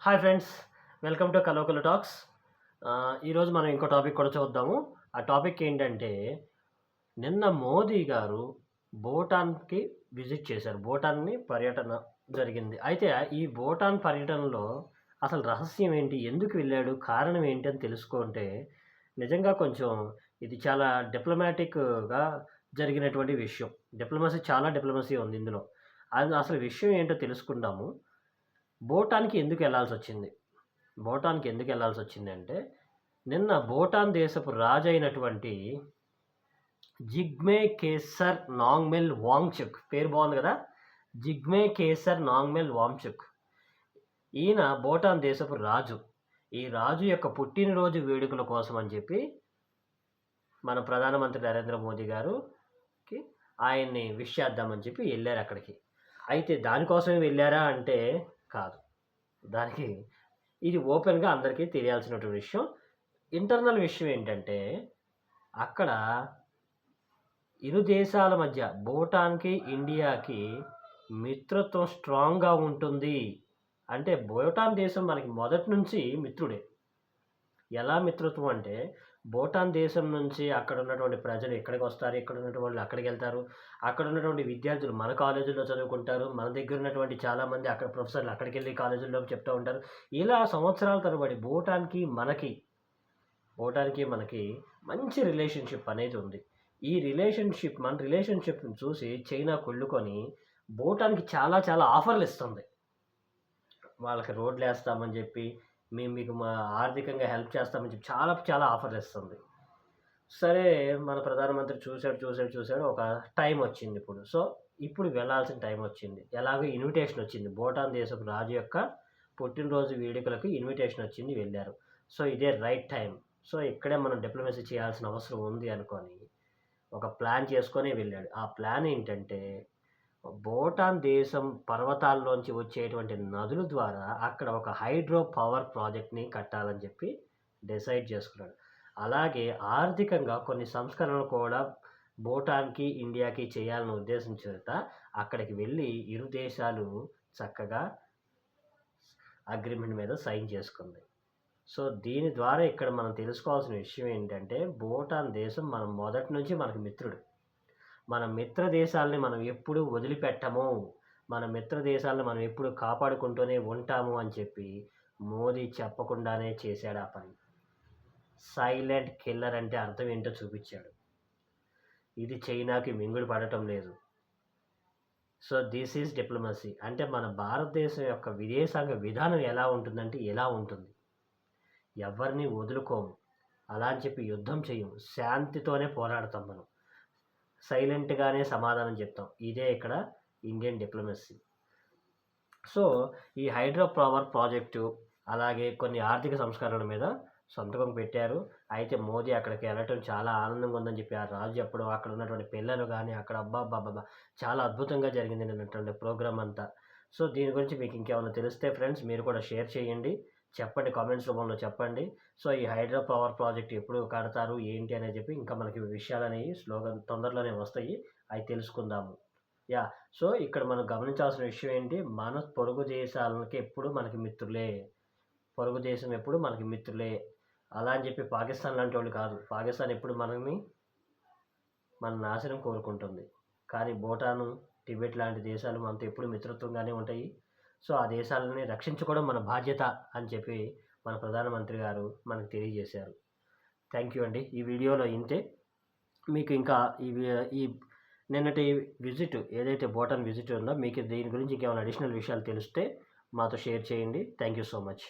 Hi friends, welcome to కలోకలు talks. ఈరోజు మనం ఇంకో టాపిక్ కూడా చూద్దాము. ఆ టాపిక్ ఏంటంటే, నిన్న మోదీ గారు భూటాన్‌కి విజిట్ చేశారు. భూటాన్‌ని పర్యటన జరిగింది. అయితే ఈ భూటాన్ పర్యటనలో అసలు రహస్యం ఏంటి? ఎందుకు వెళ్ళాడు? కారణం ఏంటి అని తెలుసుకుంటే, నిజంగా కొంచెం ఇది చాలా డిప్లొమాటిక్‌గా జరిగినటువంటి విషయం. చాలా డిప్లొమసీ ఉంది ఇందులో. అది అసలు విషయం ఏంటో తెలుసుకుందాము. భూటాన్‌కి ఎందుకెళ్ళాల్సొచ్చింది? భూటాన్‌కి ఎందుకెళ్ళాల్సొచ్చిందంటే, నిన్న భూటాన్ దేశపు రాజైనటువంటి జిగ్మే కేసర్ నాంగ్‌మెల్ వాంగ్‌చుక్ పేరు బావుంది గదా! జిగ్మే కేసర్ నాంగ్‌మెల్ వాంగ్‌చుక్. ఈయన భూటాన్ దేశపు రాజు. ఈ రాజు యొక్క పుట్టినరోజు వేడుకల కోసం అని చెప్పి, మన ప్రధానమంత్రి నరేంద్ర మోదీ గారుకి ఆయన్ని విష్ చేద్దామని చెప్పి ఎళ్లారక్కడికి. అయితే దానికోసమే వెళ్లారా అంటే కాదు. దానికి ఇది ఓపెన్‌గా అందరికీ తెలియాల్సినటువంటి విషయం. ఇంటర్నల్ విషయం ఏంటంటే, అక్కడ ఇరు దేశాల మధ్య భూటాన్‌కి, ఇండియాకి మిత్రత్వం స్ట్రాంగ్‌గా ఉంటుంది. అంటే భూటాన్ దేశం మనకి మొదటి నుంచి మిత్రుడే. ఎలా మిత్రత్వం అంటే, భూటాన్ దేశం నుంచి అక్కడున్నటువంటి ప్రజలు ఇక్కడికొస్తారు. ఇక్కడున్నటువంటి వాళ్ళు అక్కడికెళ్తారు. అక్కడున్నటువంటి విద్యార్థులు మన కాలేజీల్లో చదువుకుంటారు. మన దగ్గరున్నటువంటి చాలామంది అక్కడ ప్రొఫెసర్లు అక్కడికెళ్ళి కాలేజీల్లో చెప్తూ ఉంటారు. ఇలా సంవత్సరాల తరబడి భూటాన్‌కి మనకి మంచి రిలేషన్‌షిప్ అనేది ఉంది. మన రిలేషన్‌షిప్‌ని చూసి చైనా కుళ్ళుకొని భూటాన్‌కి చాలా చాలా ఆఫర్‌లిస్తుంది. వాళ్ళకి రోడ్లేస్తామని జెప్పి, మేము మీకు ఆర్థికంగా హెల్ప్ చేస్తామని చెప్పి చాలా చాలా ఆఫర్‌లిస్తుంది. సరే, మన ప్రధానమంత్రి చూసాడు. ఒక టైమొచ్చిందిప్పుడు. సో, ఇప్పుడు వెళ్ళాల్సిన టైమొచ్చింది. ఎలాగో ఇన్విటేషనొచ్చింది. భూటాన్ దేశపు రాజు యొక్క పుట్టినరోజు వేడుకలకు ఇన్విటేషనొచ్చింది, వెళ్లారు. సో, ఇదే రైట్ టైమ్. సో, ఇక్కడే మనం డిప్లొమసీ చేయాల్సిన అవసరం ఉంది అనుకోని, ఒక ప్లాన్ చేసుకొనే వెళ్ళాడు. ఆ ప్లాన్ ఏంటంటే, భూటాన్ దేశం పర్వతాల్లోంచి వచ్చేటువంటి నదుల ద్వారా అక్కడ ఒక హైడ్రో పవర్ ప్రాజెక్ట్‌ని కట్టాలని చెప్పి డిసైడ్ చేసుకున్నాడు. అలాగే ఆర్థికంగా కొన్ని సంస్కరణలు కూడా భూటాన్‌కి, ఇండియాకి చేయాలనే ఉద్దేశం చేత అక్కడికి వెళ్ళి ఇరు దేశాలు చక్కగా అగ్రీమెంట్ మీద సైన్ చేసుకుంది. సో, దీని ద్వారా ఇక్కడ మనం తెలుసుకోవాల్సిన విషయం ఏంటంటే, భూటాన్ దేశం మనం మొదటి నుంచి మనకు మిత్రుడు. మన మిత్ర దేశాలని మనం ఎప్పుడూ వదిలిపెట్టము. మన మిత్ర దేశాలను మనం ఎప్పుడూ కాపాడుకుంటూనే ఉంటాము అని చెప్పి మోదీ చెప్పకుండానే చేశాడు ఆ పని. సైలెంట్ కిల్లర్ అంటే అర్థం ఏంటో చూపిచ్చాడు. ఇది చైనాకి మింగుడు పడటం లేదు. So, this is diplomacy. అంటే మన భారతదేశం యొక్క విదేశాంగ విధానం ఎలా ఉంటుందంటే ఇలా ఉంటుంది. ఎవరిని వదులుకోము. అలా అని చెప్పి యుద్ధం చెయ్యము. శాంతితోనే పోరాడతాం మనం. సైలెంట్‌గానే సమాధానం చెప్తాం. ఇదే ఇక్కడ ఇండియన్ డిప్లొమసీ. సో, ఈ హైడ్రో పవర్ ప్రాజెక్టు, అలాగే కొన్ని ఆర్థిక సంస్కరణల మీద సంతకం పెట్టారు. అయితే మోదీ అక్కడికి వెళ్ళటం చాలా ఆనందంగా ఉందని చెప్పి ఆ రాజు చెప్పడం, అక్కడ ఉన్నటువంటి పిల్లలు గాని, అక్కడ అబ్బబ్బబ్బబ్బా! చాలా అద్భుతంగా జరిగింది నిన్నటువంటి ప్రోగ్రామ్ అంతా. సో, దీని గురించి మీకు ఇంకేమన్నా తెలిస్తే ఫ్రెండ్స్ మీరు కూడా షేర్ చేయండి. చెప్పండి, కామెంట్స్ రూపంలో చెప్పండి. సో, ఈ హైడ్రో పవర్ ప్రాజెక్ట్ ఎప్పుడు కడతారు, ఏంటి అనేది చెప్పి ఇంకా మనకి విషయాలనేవి తొందరలోనే వస్తాయి. అయి తెలుసుకుందాము. యాహ్! సో, ఇక్కడ మనం గమనించాల్సిన విషయం ఏంటి, మన పొరుగు దేశాలకి ఎప్పుడు మనకి మిత్రులే. పొరుగు దేశం ఎప్పుడు మనకి మిత్రులే. అలా అని చెప్పి పాకిస్తాన్ లాంటోళ్ళు కాదు. పాకిస్తాన్ ఎప్పుడు మన నాశనం కోరుకుంటుంది. కానీ భూటాను, టిబెట్ లాంటి దేశాలు మనతో ఎప్పుడు మిత్రత్వంగానే ఉంటాయి. సో, ఆ దేశాలని రక్షించుకోవడం మన బాధ్యత అని చెప్పి మన ప్రధానమంత్రి గారు మనకు తెలియజేశారు. థ్యాంక్ యూ అండి. ఈ వీడియోలో ఇంతే. మీకు ఇంకా ఈ నిన్నటి విజిట్ ఏదైతే భూటాన్ విజిట్ ఉందో, మీకు దీని గురించి ఇంకేమైనా అడిషనల్ విషయాలు తెలిస్తే మాతో షేర్ చేయండి. Thank you so much.